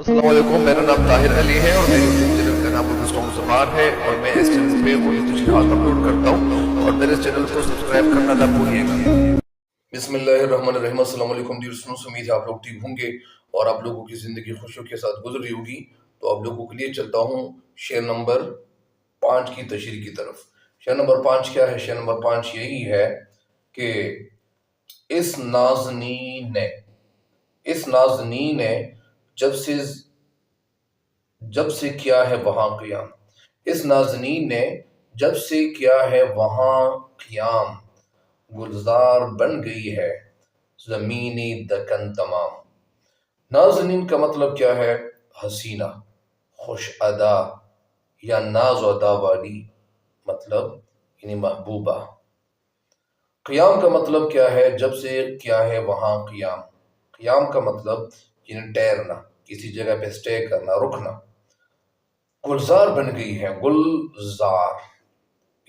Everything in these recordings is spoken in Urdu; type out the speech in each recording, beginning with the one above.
السلام علیکم، میرا نام طاہر علی ہے اور میری یوٹیوب چینل کا نام گلدستوں زبان ہے اور میں اس چینل پہ اردو اشتہارات اپلوڈ کرتا ہوں اور میرے اس چینل کو سبسکرائب کرنا نہ بھولیے گا۔ بسم اللہ الرحمن الرحیم۔ السلام علیکم ڈیئر اسٹوڈنٹس، امید ہے آپ لوگ ٹھیک ہوں گے اور آپ لوگوں کی زندگی خوشیوں کے ساتھ گزر رہی ہوگی۔ تو آپ لوگوں کے لیے چلتا ہوں شعر نمبر 5 کی تشریح کی طرف۔ شعر نمبر 5 کیا ہے؟ شعر نمبر 5 یہی ہے کہ اس نازنین نے جب سے کیا ہے وہاں قیام، اس نازنین نے جب سے کیا ہے وہاں قیام، گلزار بن گئی ہے زمینی دکن تمام۔ نازنین کا مطلب کیا ہے؟ حسینہ، خوش ادا یا ناز و ادا والی، مطلب یعنی محبوبہ۔ قیام کا مطلب کیا ہے؟ جب سے کیا ہے وہاں قیام۔ قیام کا مطلب یعنی ٹھہرنا، کسی جگہ پہ سٹے کرنا، رکنا۔ گلزار بن گئی ہے، گلزار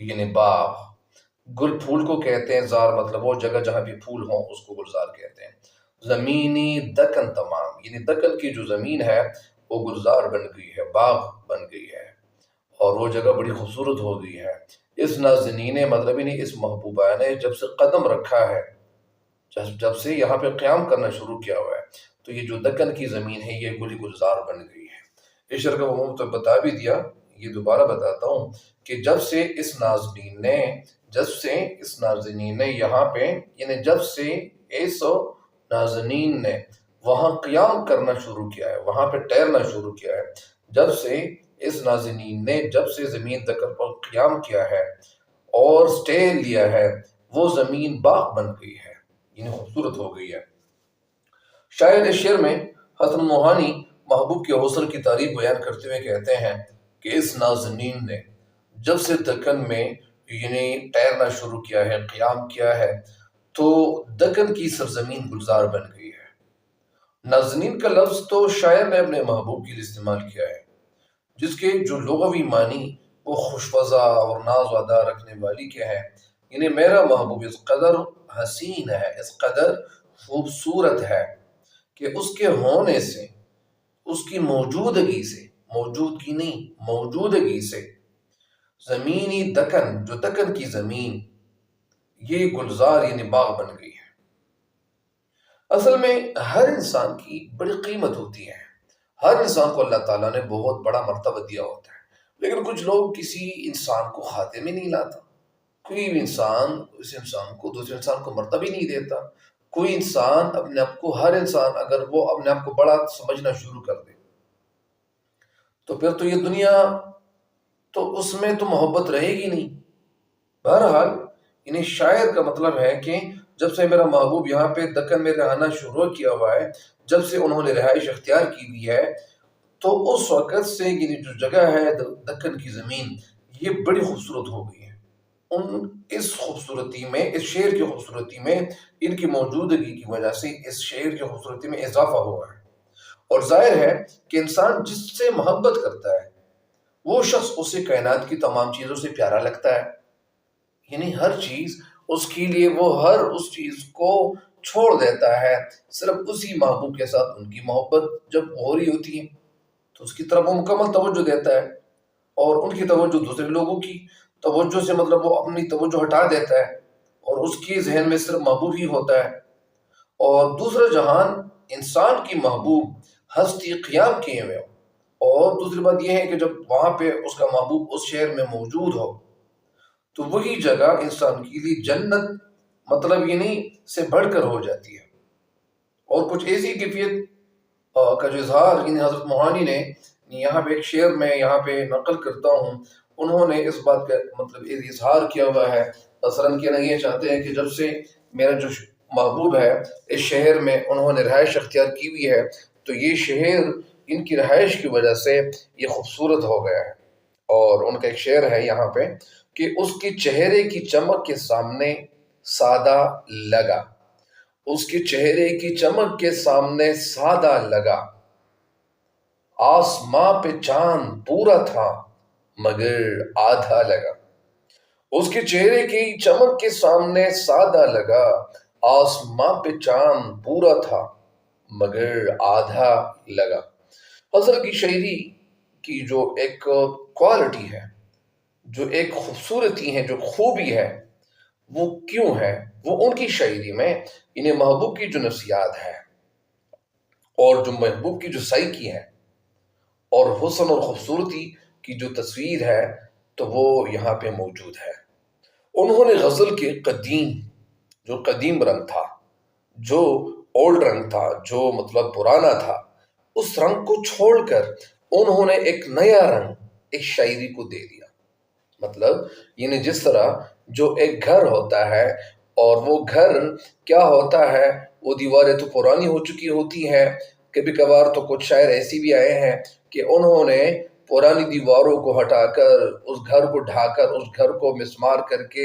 یعنی باغ۔ گل پھول کو کہتے ہیں، زار مطلب وہ جگہ جہاں بھی پھول ہوں اس کو گلزار کہتے ہیں۔ زمینی دکن تمام، یعنی دکن کی جو زمین ہے وہ گلزار بن گئی ہے، باغ بن گئی ہے اور وہ جگہ بڑی خوبصورت ہو گئی ہے۔ اس نازنین مطلب یعنی اس محبوبہ نے جب سے قدم رکھا ہے، جب سے یہاں پہ قیام کرنا شروع کیا ہوا ہے، تو یہ جو دکن کی زمین ہے یہ گلی گلزار بن گئی ہے۔ اس شعر کا مفہوم تو بتا بھی دیا، یہ دوبارہ بتاتا ہوں کہ جب سے اس نازنین نے یہاں پہ یعنی جب سے اس نازنین نے وہاں قیام کرنا شروع کیا ہے، وہاں پہ ٹھہرنا شروع کیا ہے، جب سے اس نازنین نے جب سے زمین تک پر قیام کیا ہے اور سٹے لیا ہے، وہ زمین باغ بن گئی ہے، یعنی خوبصورت ہو گئی ہے۔ شاید اس شعر میں حسن موہانی محبوب کے حسن کی تعریف بیان کرتے ہوئے کہتے ہیں کہ اس نازنین نے جب سے دکن میں یعنی ٹھہرنا شروع کیا ہے، قیام کیا ہے، تو دکن کی سرزمین گلزار بن گئی ہے۔ نازنین کا لفظ تو شاعر نے اپنے محبوب کے لیے استعمال کیا ہے، جس کے جو لغوی معنی وہ خوشفزا اور ناز و ادا رکھنے والی کے ہیں، یعنی میرا محبوب اس قدر حسین ہے، اس قدر خوبصورت ہے کہ اس کے ہونے سے، اس کی موجودگی سے، موجودگی نہیں موجودگی سے زمینی دکن، جو دکن کی زمین، یہ گلزار یعنی باغ بن گئی ہے۔ اصل میں ہر انسان کی بڑی قیمت ہوتی ہے، ہر انسان کو اللہ تعالیٰ نے بہت بڑا مرتبہ دیا ہوتا ہے، لیکن کچھ لوگ کسی انسان کو خاطے میں نہیں لاتا۔ کوئی بھی انسان اس انسان کو دوسرے انسان کو مرتبہ ہی نہیں دیتا۔ کوئی انسان اپنے آپ کو، ہر انسان اگر وہ اپنے آپ کو بڑا سمجھنا شروع کر دے تو پھر تو یہ دنیا، تو اس میں تو محبت رہے گی نہیں۔ بہرحال یعنی شاعر کا مطلب ہے کہ جب سے میرا محبوب یہاں پہ دکن میں رہنا شروع کیا ہوا ہے، جب سے انہوں نے رہائش اختیار کی ہوئی ہے، تو اس وقت سے یعنی جو جگہ ہے دکن کی زمین، یہ بڑی خوبصورت ہو گئی ہے۔ اس خوبصورتی میں، اس شعر کی خوبصورتی میں، ان کی موجودگی کی وجہ سے اس شعر کی خوبصورتی میں اضافہ ہوا ہے۔ اور ظاہر ہے کہ انسان جس سے محبت کرتا ہے وہ شخص اسے کائنات کی تمام چیزوں سے پیارا لگتا ہے، یعنی ہر چیز اس کے لیے، وہ ہر اس چیز کو چھوڑ دیتا ہے، صرف اسی محبوب کے ساتھ ان کی محبت جب ہو رہی ہوتی ہے تو اس کی طرف وہ مکمل توجہ دیتا ہے، اور ان کی توجہ دوسرے لوگوں کی توجہ سے مطلب وہ اپنی توجہ ہٹا دیتا ہے اور اس کی ذہن میں صرف محبوب ہی ہوتا ہے۔ اور دوسرا جہان انسان کی محبوب ہستی قیام کیے ہوئے ہو، اور دوسری بات یہ ہے کہ جب وہاں پہ اس کا محبوب اس شہر میں موجود ہو تو وہی جگہ انسان کے لیے جنت مطلب یعنی سے بڑھ کر ہو جاتی ہے۔ اور کچھ ایسی کیفیت کا جو اظہار یعنی حضرت موہانی نے یہاں پہ ایک شعر میں یہاں پہ نقل کرتا ہوں، انہوں نے اس بات کا مطلب اظہار کیا ہوا ہے، مثلاً کہنا یہ چاہتے ہیں کہ جب سے میرا جو محبوب ہے اس شہر میں انہوں نے رہائش اختیار کی ہوئی ہے، تو یہ شہر ان کی رہائش کی وجہ سے یہ خوبصورت ہو گیا ہے۔ اور ان کا ایک شعر ہے یہاں پہ کہ اس کے چہرے کی چمک کے سامنے سادہ لگا، اس کے چہرے کی چمک کے سامنے سادہ لگا، آسماں پہ چاند پورا تھا مگر آدھا لگا۔ اس کے چہرے کی چمک کے سامنے سادہ لگا، آسماں پہ چاند پورا تھا مگر آدھا لگا۔ غزل کی شاعری کی جو ایک کوالٹی ہے، جو ایک خوبصورتی ہے، جو خوبی ہے، وہ کیوں ہے؟ وہ ان کی شاعری میں انہیں محبوب کی جو نفسیات ہے اور جو محبوب کی جو سائیکی ہے اور حسن اور خوبصورتی کی جو تصویر ہے تو وہ یہاں پہ موجود ہے۔ انہوں نے غزل کے قدیم رنگ تھا، جو اولڈ رنگ تھا، جو مطلب پرانا تھا، اس رنگ کو چھوڑ کر انہوں نے ایک نیا رنگ ایک شاعری کو دے دیا۔ مطلب یعنی جس طرح جو ایک گھر ہوتا ہے اور وہ گھر کیا ہوتا ہے، وہ دیواریں تو پرانی ہو چکی ہوتی ہیں، کبھی کبھار تو کچھ شاعر ایسی بھی آئے ہیں کہ انہوں نے پرانی دیواروں کو ہٹا کر اس گھر کو ڈھا کر اس گھر کو مسمار کر کے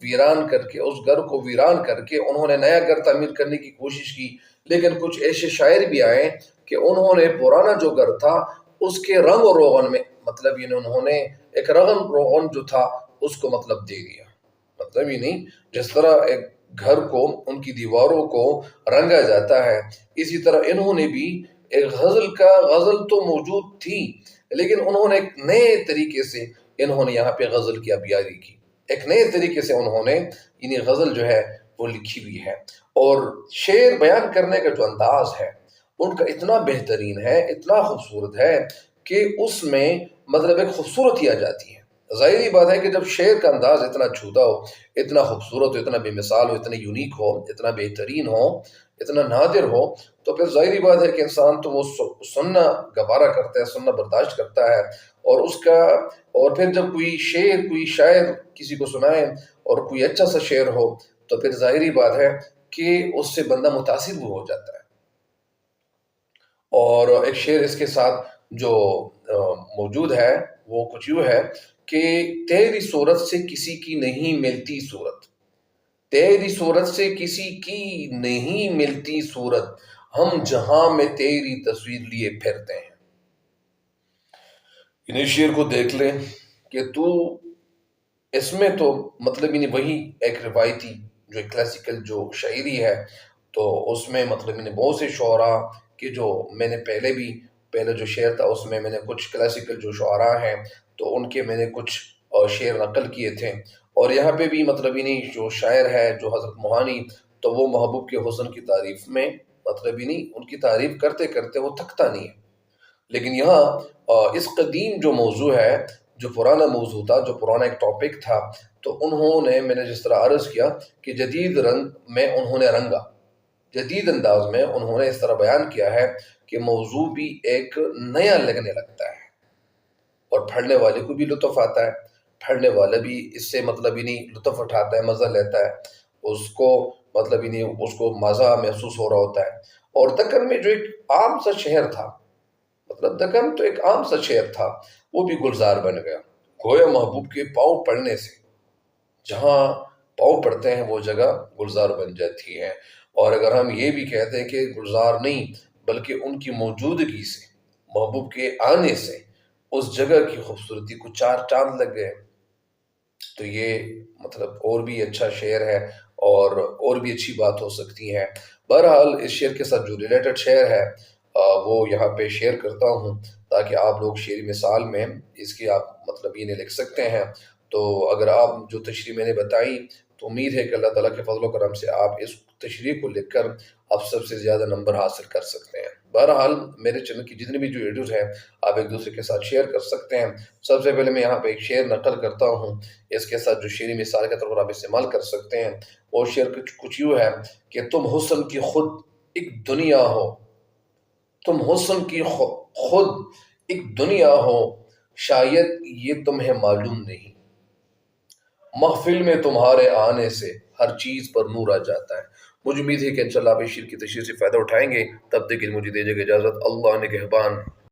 ویران کر کے اس گھر کو ویران کر کے انہوں نے نیا گھر تعمیر کرنے کی کوشش کی۔ لیکن کچھ ایسے شاعر بھی آئے کہ انہوں نے پرانا جو گھر تھا اس کے رنگ و روغن میں مطلب یہ انہوں نے ایک رغم روغن جو تھا اس کو مطلب دے دیا۔ مطلب یہ نہیں، جس طرح ایک گھر کو ان کی دیواروں کو رنگا جاتا ہے، اسی طرح انہوں نے بھی ایک غزل تو موجود تھی، لیکن انہوں نے ایک نئے طریقے سے انہوں نے یہاں پہ غزل کی ابیاری کی، ایک نئے طریقے سے انہوں نے یعنی غزل جو ہے وہ لکھی ہوئی ہے۔ اور شعر بیان کرنے کا جو انداز ہے ان کا اتنا بہترین ہے، اتنا خوبصورت ہے کہ اس میں مطلب ایک خوبصورتی آ جاتی ہے۔ ظاہری بات ہے کہ جب شعر کا انداز اتنا چھوٹا ہو، اتنا خوبصورت ہو، اتنا بے مثال ہو، اتنا یونیک ہو، اتنا بہترین ہو، اتنا نادر ہو، تو پھر ظاہری بات ہے کہ انسان تو وہ سننا گوارا کرتا ہے، سننا برداشت کرتا ہے۔ اور پھر جب کوئی شاعر کسی کو سنائے اور کوئی اچھا سا شعر ہو تو پھر ظاہری بات ہے کہ اس سے بندہ متاثر بھی ہو جاتا ہے۔ اور ایک شعر اس کے ساتھ جو موجود ہے وہ کچھ یوں ہے کہ تیری صورت سے کسی کی نہیں ملتی صورت، تیری صورت سے کسی کی نہیں ملتی صورت، ہم جہاں میں تیری تصویر لیے پھرتے ہیں۔ انہیں شعر کو دیکھ لیں کہ تو اس میں تو مطلب انہیں وہی ایک روایتی جو ایک کلاسیکل جو شاعری ہے تو اس میں مطلب انہیں بہت سے شعراء کہ جو میں نے پہلے جو شعر تھا اس میں نے کچھ کلاسیکل جو شعراء ہیں تو ان کے میں نے کچھ شعر نقل کیے تھے۔ اور یہاں پہ بھی مطلب انہیں جو شاعر ہے جو حضرت موہانی تو وہ محبوب کے حسن کی تعریف میں مطلب انہیں ان کی تعریف کرتے کرتے وہ تھکتا نہیں ہے۔ لیکن یہاں اس قدیم جو موضوع ہے، جو پرانا موضوع تھا، جو پرانا ایک ٹاپک تھا، تو انہوں نے میں نے جس طرح عرض کیا کہ جدید رنگ میں انہوں نے رنگا، جدید انداز میں انہوں نے اس طرح بیان کیا ہے کہ موضوع بھی ایک نیا لگنے لگتا ہے اور پڑھنے والے کو بھی لطف آتا ہے، پڑھنے والا بھی اس سے مطلب انہیں لطف اٹھاتا ہے، مزہ لیتا ہے، اس کو مطلب انہیں اس کو مزہ محسوس ہو رہا ہوتا ہے۔ اور دکن میں جو ایک عام سا شہر تھا، مطلب دکن تو ایک عام سا شہر تھا، وہ بھی گلزار بن گیا، گویا محبوب کے پاؤں پڑنے سے جہاں پاؤں پڑتے ہیں وہ جگہ گلزار بن جاتی ہے۔ اور اگر ہم یہ بھی کہتے ہیں کہ گلزار نہیں بلکہ ان کی موجودگی سے، محبوب کے آنے سے اس جگہ کی خوبصورتی کو چار چاند لگ گئے، تو یہ مطلب اور بھی اچھا شعر ہے اور بھی اچھی بات ہو سکتی ہے۔ بہرحال اس شعر کے ساتھ جو ریلیٹڈ شعر ہے وہ یہاں پہ شیئر کرتا ہوں تاکہ آپ لوگ شعری مثال میں اس کی آپ مطلب یہ لکھ سکتے ہیں۔ تو اگر آپ جو تشریح میں نے بتائی تو امید ہے کہ اللہ تعالیٰ کے فضل و کرم سے آپ اس تشریح کو لکھ کر آپ سب سے زیادہ نمبر حاصل کر سکتے ہیں۔ بہرحال میرے چینل کی جتنی بھی جو ویڈیوز ہیں آپ ایک دوسرے کے ساتھ شیئر کر سکتے ہیں۔ سب سے پہلے میں یہاں پہ ایک شعر نقل کرتا ہوں، اس کے ساتھ جو شعری مثال کے طور پر آپ استعمال کر سکتے ہیں۔ وہ شعر کچھ یوں ہے کہ تم حسن کی خود ایک دنیا ہو، تم حسن کی خود ایک دنیا ہو، شاید یہ تمہیں معلوم نہیں، محفل میں تمہارے آنے سے ہر چیز پر نور آ جاتا ہے۔ مجھے امید ہے کہ انشاءاللہ آپ اس شعر کی تشریح سے فائدہ اٹھائیں گے۔ تب تک کے لیے مجھے دیجیے گا اجازت۔ اللہ نگہبان۔